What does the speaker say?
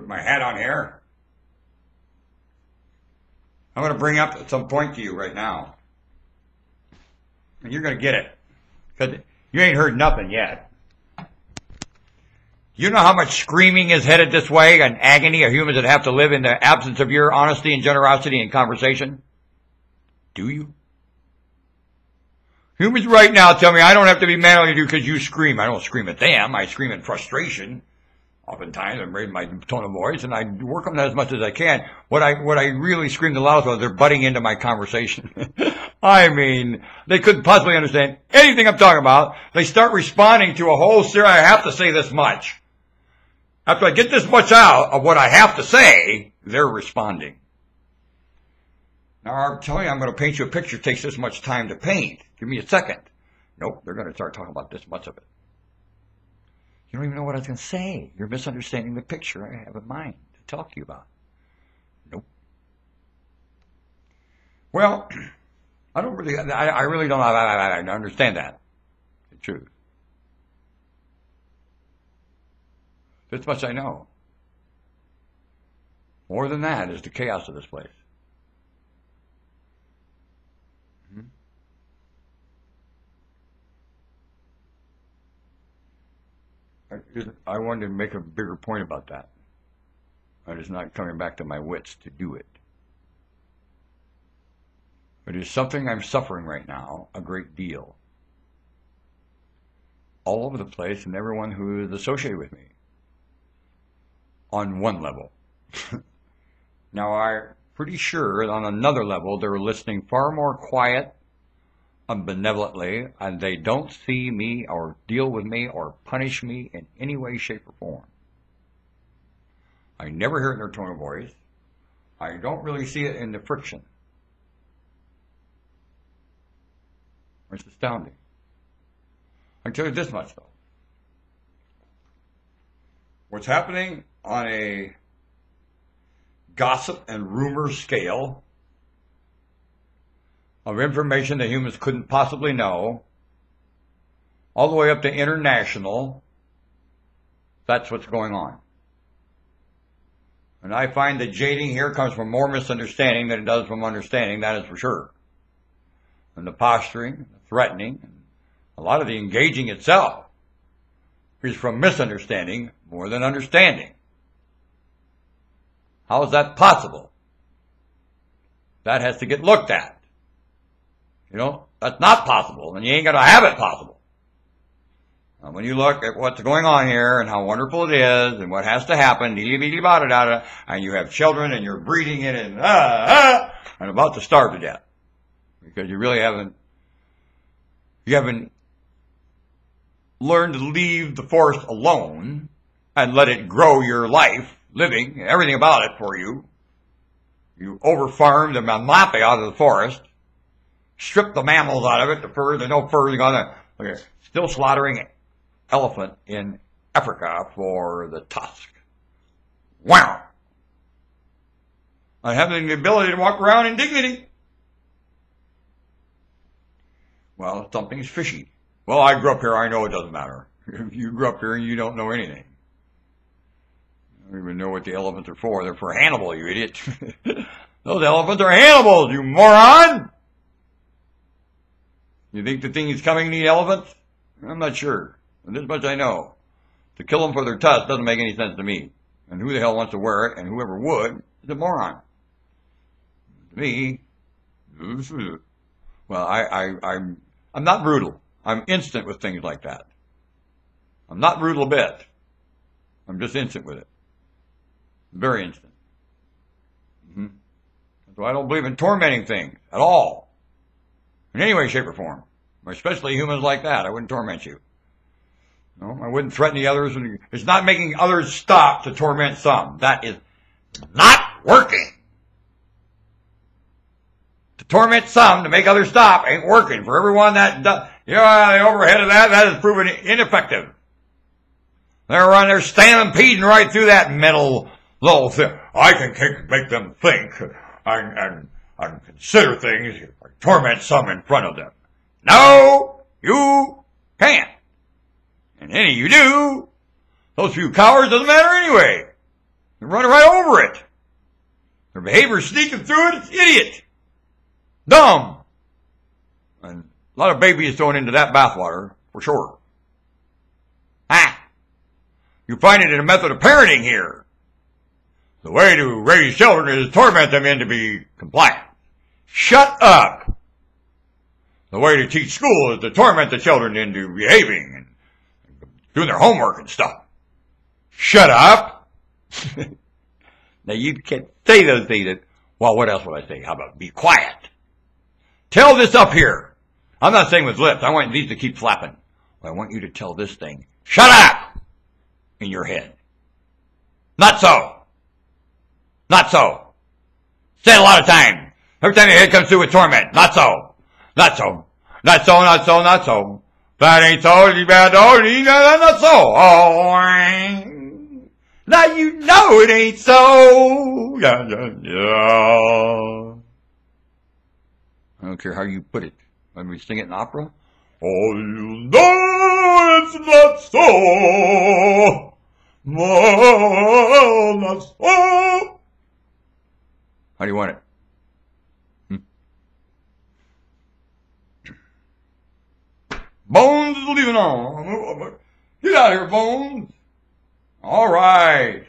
put my hat on here. I'm going to bring up some point to you right now. And you're going to get it. Because you ain't heard nothing yet. You know how much screaming is headed this way and agony of humans that have to live in the absence of your honesty and generosity and conversation? Do you? Humans right now tell me I don't have to be mad at you because you scream. I don't scream at them. I scream in frustration. Oftentimes I raise my tone of voice and I work on that as much as I can. What I really scream the loudest was they're butting into my conversation. I mean, they couldn't possibly understand anything I'm talking about. They start responding to a whole series. I have to say this much. After I get this much out of what I have to say, they're responding. Now, I'm telling you, I'm going to paint you a picture. It takes this much time to paint. Give me a second. Nope, they're going to start talking about this much of it. You don't even know what I was going to say. You're misunderstanding the picture I have in mind to talk to you about. Nope. Well, I really don't I understand that. The truth. This much I know. More than that is the chaos of this place. I wanted to make a bigger point about that. I'm just not coming back to my wits to do it. It is something I'm suffering right now a great deal. All over the place and everyone who is associated with me. On one level. Now I'm pretty sure on another level they're listening far more quiet and benevolently, and they don't see me or deal with me or punish me in any way, shape, or form. I never hear it in their tone of voice. I don't really see it in the friction. It's astounding. I can tell you this much, though. What's happening on a gossip and rumor scale of information that humans couldn't possibly know, all the way up to international, that's what's going on. And I find that jading here comes from more misunderstanding than it does from understanding, that is for sure. And the posturing, the threatening, and a lot of the engaging itself is from misunderstanding more than understanding. How is that possible? That has to get looked at. You know, that's not possible, and you ain't going to have it possible. Now, when you look at what's going on here and how wonderful it is and what has to happen, and you have children and you're breeding it and about to starve to death because you really haven't learned to leave the forest alone and let it grow your life, living, everything about it for you. You over-farmed the mammape out of the forest. Strip the mammals out of it, the fur, there's no fur on it. Okay. Still slaughtering elephant in Africa for the tusk. Wow! I having the ability to walk around in dignity. Well, something's fishy. Well, I grew up here, I know it doesn't matter. If you grew up here and you don't know anything. I don't even know what the elephants are for. They're for Hannibal, you idiot. Those elephants are Hannibals, you moron! You think the thing is coming to eat elephants? I'm not sure. And this much I know. To kill them for their tusks doesn't make any sense to me. And who the hell wants to wear it, and whoever would, is a moron. To me, well, I'm not brutal. I'm instant with things like that. I'm not brutal a bit. I'm just instant with it. Very instant. So I don't believe in tormenting things at all. In any way, shape, or form. Especially humans like that. I wouldn't torment you. No, I wouldn't threaten the others. It's not making others stop to torment some. That is not working. To torment some to make others stop ain't working. For everyone that does, the overhead of that is proven ineffective. They're stampeding right through that mental little thing. I can make them think and consider things, torment some in front of them. No, you can't. And any you do, those few cowards doesn't matter anyway. They're running right over it. Their behavior's sneaking through it. It's idiot. Dumb. And a lot of babies thrown into that bathwater, for sure. Ah. You find it in a method of parenting here. The way to raise children is to torment them into be compliant. Shut up. The way to teach school is to torment the children into behaving and doing their homework and stuff. Shut up. Now you can't say those things. Well, what else would I say? How about be quiet? Tell this up here. I'm not saying with lips. I want these to keep flapping. But I want you to tell this thing, shut up, in your head. Not so. Not so. Say it a lot of times. Every time your head comes through with torment. Not so. Not so. Not so, not so, not so. That ain't so, not so. Oh, now you know it ain't so. Yeah, yeah, yeah. I don't care how you put it. Let me sing it in opera. Oh, you know it's not so. No, not so. How do you want it? Bones is leaving on. Get out of here, Bones. All right.